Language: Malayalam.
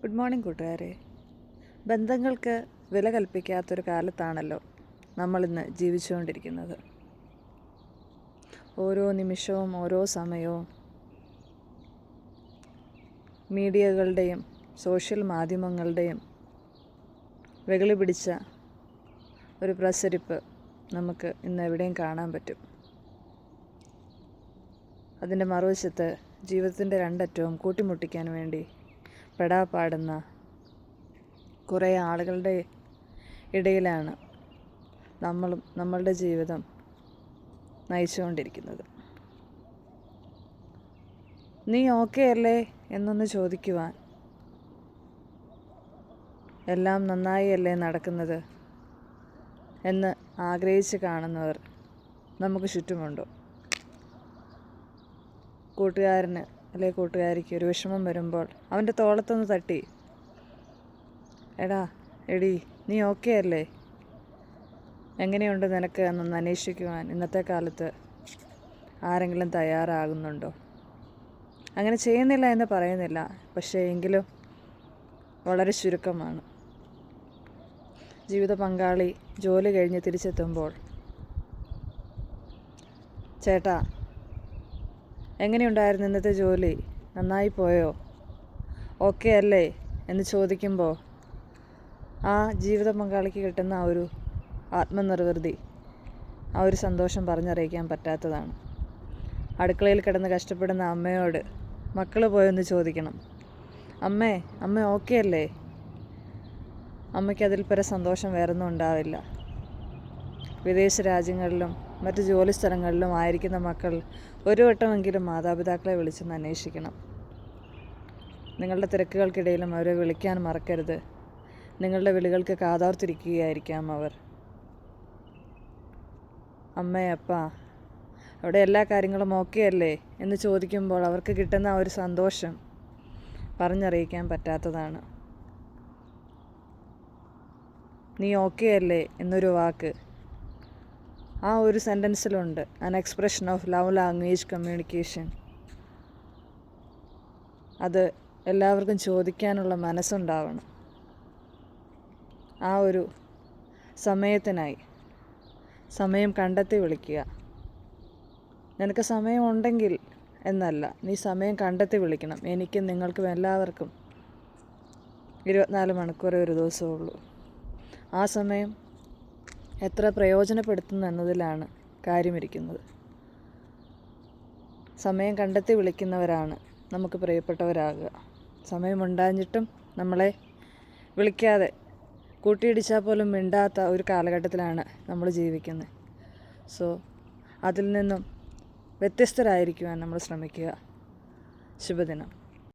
ഗുഡ് മോർണിംഗ് കൂട്ടുകാരെ. ബന്ധങ്ങൾക്ക് വില കൽപ്പിക്കാത്തൊരു കാലത്താണല്ലോ നമ്മളിന്ന് ജീവിച്ചുകൊണ്ടിരിക്കുന്നത്. ഓരോ നിമിഷവും ഓരോ സമയവും മീഡിയകളുടെയും സോഷ്യൽ മാധ്യമങ്ങളുടെയും വെകളി പിടിച്ച ഒരു പ്രസരിപ്പ് നമുക്ക് ഇന്ന് എവിടെയും കാണാൻ പറ്റും. അതിൻ്റെ മറുവശത്ത് ജീവിതത്തിൻ്റെ രണ്ടറ്റവും കൂട്ടിമുട്ടിക്കാൻ വേണ്ടി പെടാപ്പാടുന്ന കുറേ ആളുകളുടെ ഇടയിലാണ് നമ്മളുടെ ജീവിതം നയിച്ചുകൊണ്ടിരിക്കുന്നത്. നീ ഓക്കെ അല്ലേ എന്നൊന്ന് ചോദിക്കുവാൻ, എല്ലാം നന്നായി അല്ലേ നടക്കുന്നത് എന്ന് ആഗ്രഹിച്ച് കാണുന്നവർ നമുക്ക് ചുറ്റുമുണ്ടോ? കൂട്ടുകാരന് അല്ലെ കൂട്ടുകാരിക്ക് ഒരു വിഷമം വരുമ്പോൾ അവൻ്റെ തോളത്തൊന്ന് തട്ടി, എടാ എടി നീ ഓക്കെ അല്ലേ, എങ്ങനെയുണ്ട് നിനക്ക് എന്നൊന്ന് അന്വേഷിക്കുവാൻ ഇന്നത്തെ കാലത്ത് ആരെങ്കിലും തയ്യാറാകുന്നുണ്ടോ? അങ്ങനെ ചെയ്യുന്നില്ല എന്ന് പറയുന്നില്ല, പക്ഷേ എങ്കിലും വളരെ ചുരുക്കമാണ്. ജീവിത പങ്കാളി ജോലി കഴിഞ്ഞ് തിരിച്ചെത്തുമ്പോൾ, ചേട്ടാ എങ്ങനെയുണ്ടായിരുന്നു ഇന്നത്തെ ജോലി, നന്നായി പോയോ, ഓക്കെ അല്ലേ എന്ന് ചോദിക്കുമ്പോൾ ആ ജീവിത പങ്കാളിക്ക് കിട്ടുന്ന ആ ഒരു ആത്മനിർവൃതി, ആ ഒരു സന്തോഷം പറഞ്ഞറിയിക്കാൻ പറ്റാത്തതാണ്. അടുക്കളയിൽ കിടന്ന് കഷ്ടപ്പെടുന്ന അമ്മയോട് മക്കൾ പോയൊന്ന് ചോദിക്കണം, അമ്മ ഓക്കെ അല്ലേ? അമ്മയ്ക്ക് അതിൽ പര സന്തോഷം വേറൊന്നും ഉണ്ടാവില്ല. വിദേശ രാജ്യങ്ങളിലും മറ്റ് ജോലി സ്ഥലങ്ങളിലും ആയിരിക്കുന്ന മക്കൾ ഒരു വട്ടമെങ്കിലും മാതാപിതാക്കളെ വിളിച്ചൊന്ന് അന്വേഷിക്കണം. നിങ്ങളുടെ തിരക്കുകൾക്കിടയിലും അവരെ വിളിക്കാൻ മറക്കരുത്. നിങ്ങളുടെ വിളികൾക്ക് കാതോർത്തിരിക്കുകയായിരിക്കാം അവർ. അപ്പ അവിടെ എല്ലാ കാര്യങ്ങളും ഓക്കെ അല്ലേ എന്ന് ചോദിക്കുമ്പോൾ അവർക്ക് കിട്ടുന്ന ആ ഒരു സന്തോഷം പറഞ്ഞറിയിക്കാൻ പറ്റാത്തതാണ്. നീ ഓക്കെ അല്ലേ എന്നൊരു വാക്ക് ആ ഒരു സെൻറ്റൻസിലുണ്ട്. An expression of love language communication. അത് എല്ലാവർക്കും ചോദിക്കാനുള്ള മനസ്സുണ്ടാവണം. ആ ഒരു സമയത്തിനായി സമയം കണ്ടെത്തി വിളിക്കുക. നിനക്ക് സമയമുണ്ടെങ്കിൽ എന്നല്ല, നീ സമയം കണ്ടെത്തി വിളിക്കണം. എനിക്കും നിങ്ങൾക്കും എല്ലാവർക്കും 24 മണിക്കൂറേ ഒരു ദിവസമുള്ളൂ. ആ സമയം എത്ര പ്രയോജനപ്പെടുത്തുന്നു എന്നതിലാണ് കാര്യമിരിക്കുന്നത്. സമയം കണ്ടെത്തി വിളിക്കുന്നവരാണ് നമുക്ക് പ്രിയപ്പെട്ടവരാകുക. സമയമുണ്ടാഞ്ഞിട്ടും നമ്മളെ വിളിക്കാതെ കൂട്ടിയിടിച്ചാൽ പോലും മിണ്ടാത്ത ഒരു കാലഘട്ടത്തിലാണ് നമ്മൾ ജീവിക്കുന്നത്. സോ അതിൽ നിന്നും വ്യത്യസ്തരായിരിക്കുവാൻ നമ്മൾ ശ്രമിക്കുക. ശുഭദിനം.